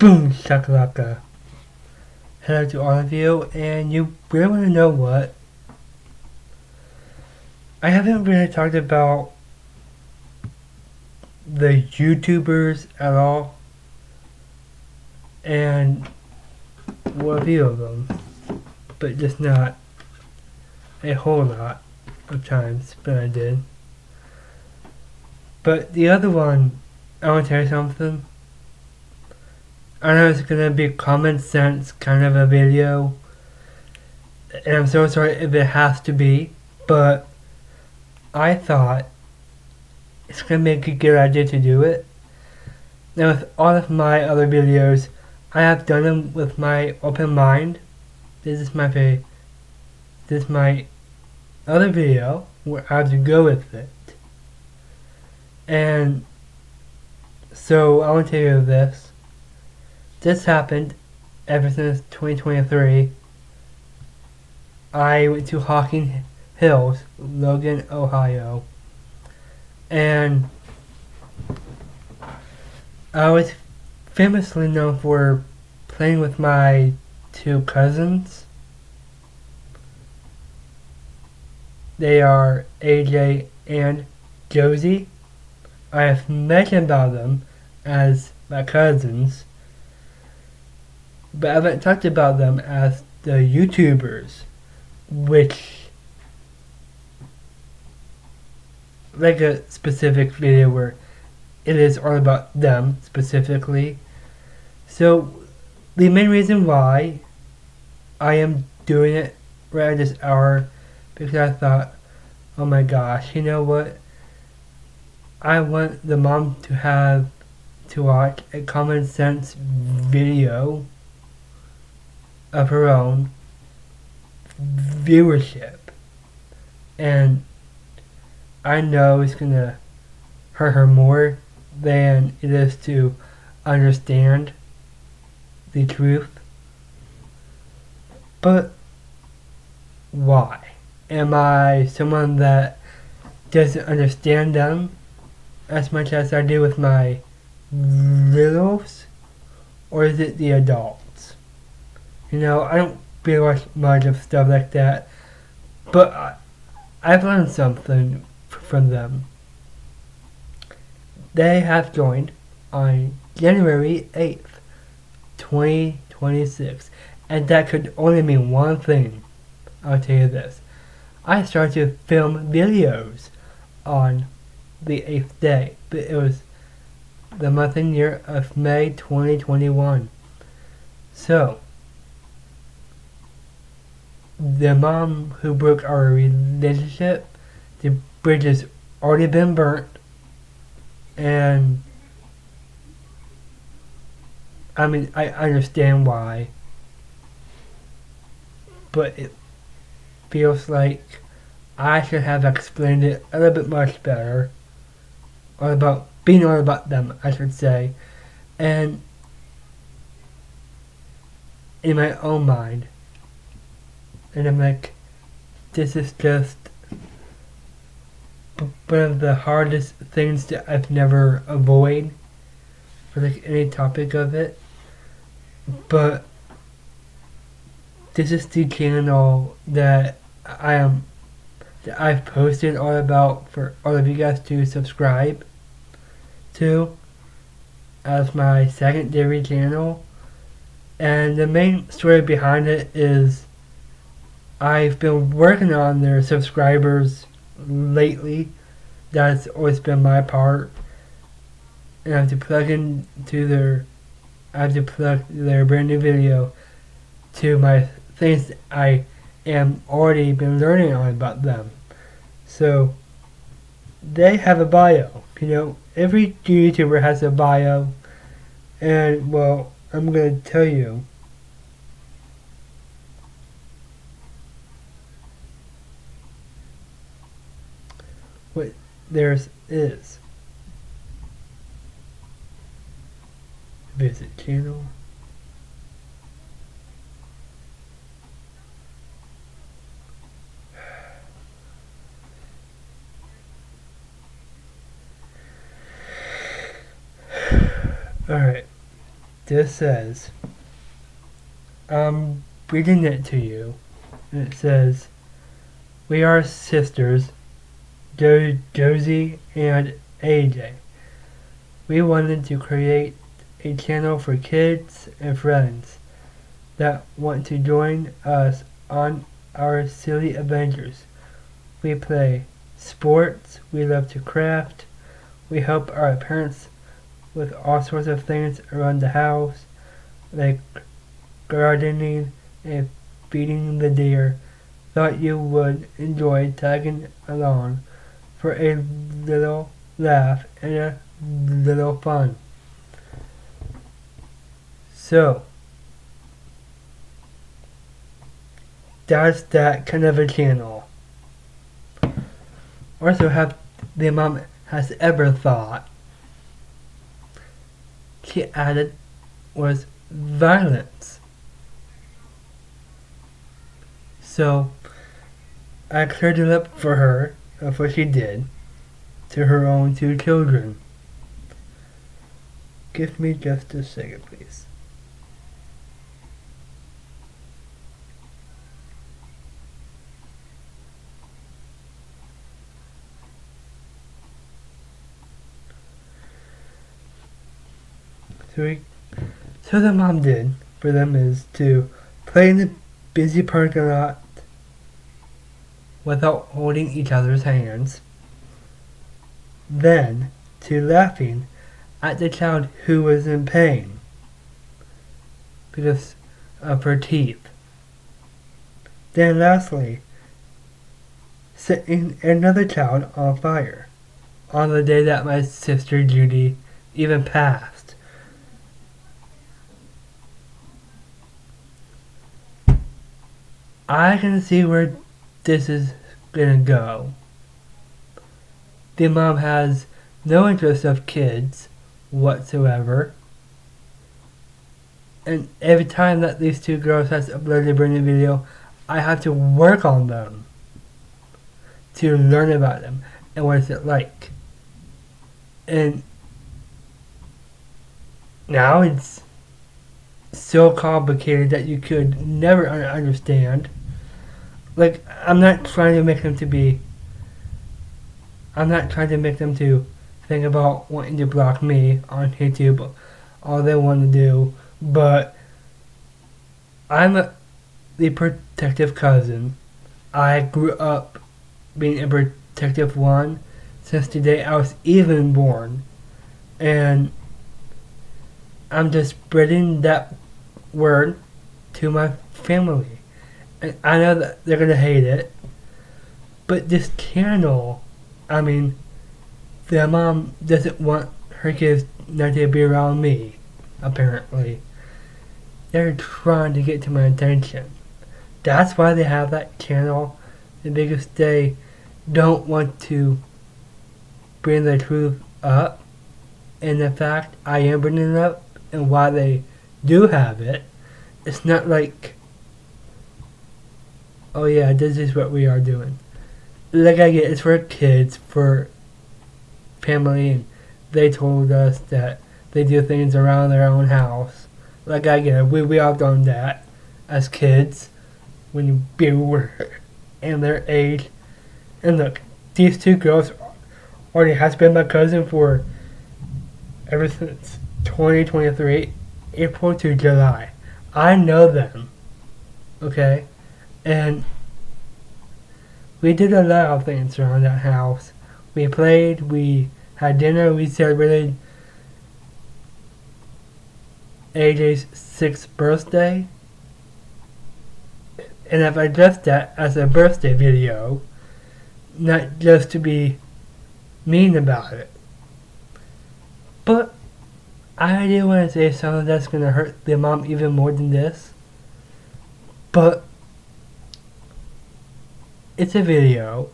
Boom shakalaka. Hello to all of you, and you really want to know what? I haven't really talked about the YouTubers at all, and well, a few of them, but just not a whole lot of times, but I did. But the other one, I want to tell you something. I know it's gonna be common sense kind of a video, and I'm so sorry if it has to be, but I thought it's gonna make a good idea to do it. Now with all of my other videos, I have done them with my open mind. This is my other video where I have to go with it. And so I want to tell you this. This happened ever since 2023. I went to Hocking Hills, Logan, Ohio. And I was famously known for playing with my two cousins. They are AJ and Josie. I have mentioned about them as my cousins, but I haven't talked about them as the YouTubers, which, like a specific video where it is all about them specifically. So the main reason why I am doing it right at this hour, because I thought, oh my gosh, you know what? I want the mom to watch a common sense video of her own viewership. And I know it's gonna hurt her more than it is to understand the truth. But why? Am I someone that doesn't understand them as much as I do with my littles? Or is it the adults? You know, I don't really watch much of stuff like that, but I've learned something from them. They have joined on January 8th, 2026, and that could only mean one thing. I'll tell you this. I started to film videos on the 8th day, but it was the month and year of May 2021. So, the mom who broke our relationship, the bridge has already been burnt, and I mean, I understand why, but it feels like I should have explained it a little bit much better, or about being all about them, I should say, and in my own mind. And I'm like, this is just one of the hardest things that I've never avoid for like any topic of it. But this is the channel that I've posted all about for all of you guys to subscribe to as my secondary channel. And the main story behind it is I've been working on their subscribers lately. That's always been my part. And I have to plug their brand new video to my things that I am already been learning on about them. So they have a bio. You know, every YouTuber has a bio, and well, I'm gonna tell you. What theirs is. Visit channel. Alright. this says. I'm reading it to you. It says, "We are sisters, Josie and AJ. We wanted to create a channel for kids and friends that want to join us on our silly adventures. We play sports, we love to craft, we help our parents with all sorts of things around the house, like gardening and feeding the deer. Thought you would enjoy tagging along for a little laugh and a little fun." So, that's that kind of a channel. Also, have the mom has ever thought she added was violence. So, I cleared it up for her of what she did to her own 2 children. Give me just a second, please. So the mom did for them is to play in the busy parking lot without holding each other's hands. Then to laughing at the child who was in pain because of her teeth. Then lastly, setting another child on fire on the day that my sister Judy even passed. I can see where this is gonna go. The mom has no interest of kids whatsoever. And every time that these 2 girls has uploaded a brand new video, I have to work on them to learn about them and what is it like. And now it's so complicated that you could never understand. Like, I'm not trying to make them to think about wanting to block me on YouTube, all they want to do, but I'm the protective cousin. I grew up being a protective one since the day I was even born, and I'm just spreading that word to my family. And I know that they're gonna hate it, but this channel, I mean, the mom doesn't want her kids not to be around me, apparently. They're trying to get to my attention. That's why they have that channel, because they don't want to bring the truth up. And the fact I am bringing it up and why they do have it, it's not like, oh yeah, this is what we are doing. Like, I get it's for kids, for family, and they told us that they do things around their own house. Like, I get it, we all done that as kids when we were in their age. And look, these 2 girls already has been my cousin for ever since 2023, April to July. I know them, okay? And we did a lot of things around that house. We played, we had dinner, we celebrated AJ's 6th birthday. And I've addressed that as a birthday video, not just to be mean about it. But I do want to say something that's going to hurt the mom even more than this. But it's a video,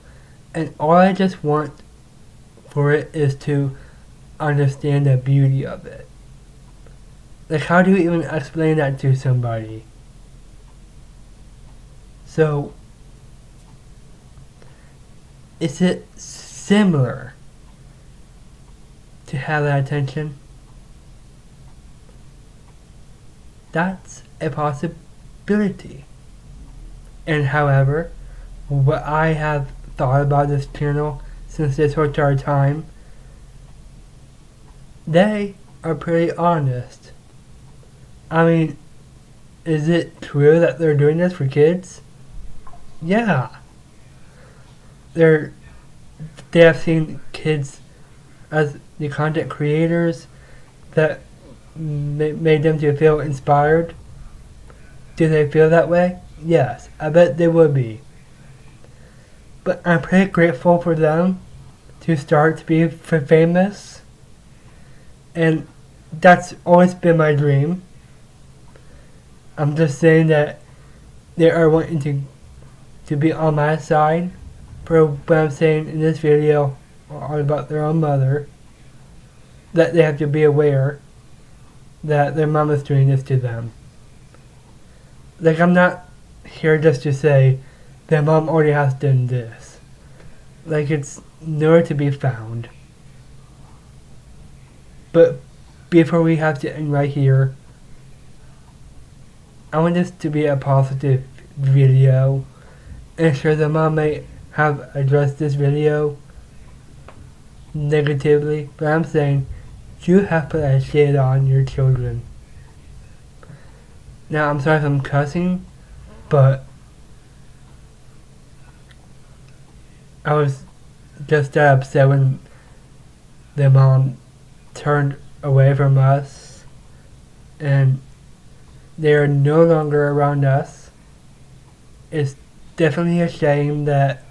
and all I just want for it is to understand the beauty of it. Like, how do you even explain that to somebody? So, is it similar to have that attention? That's a possibility. And however, what I have thought about this channel since this whole entire time, they are pretty honest. I mean, is it true that they're doing this for kids? Yeah. They have seen kids as the content creators that made them to feel inspired. Do they feel that way? Yes, I bet they would be. But I'm pretty grateful for them to start to be famous. And that's always been my dream. I'm just saying that they are wanting to be on my side for what I'm saying in this video all about their own mother. That they have to be aware that their mom is doing this to them. Like, I'm not here just to say their mom already has done this. Like, it's nowhere to be found. But before we have to end right here, I want this to be a positive video. And sure, the mom may have addressed this video negatively, but I'm saying you have put that shit on your children. Now, I'm sorry if I'm cussing, but I was just upset when their mom turned away from us and they are no longer around us. It's definitely a shame that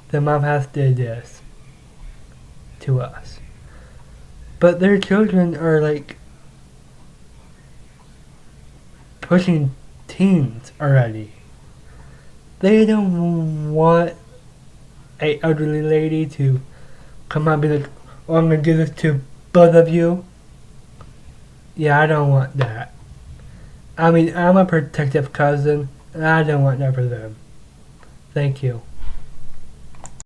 the mom has did this to us. But their children are like pushing teens already. They don't want a elderly lady to come out and be like, oh, I'm gonna do this to both of you. Yeah, I don't want that. I mean, I'm a protective cousin, and I don't want that for them. Thank you.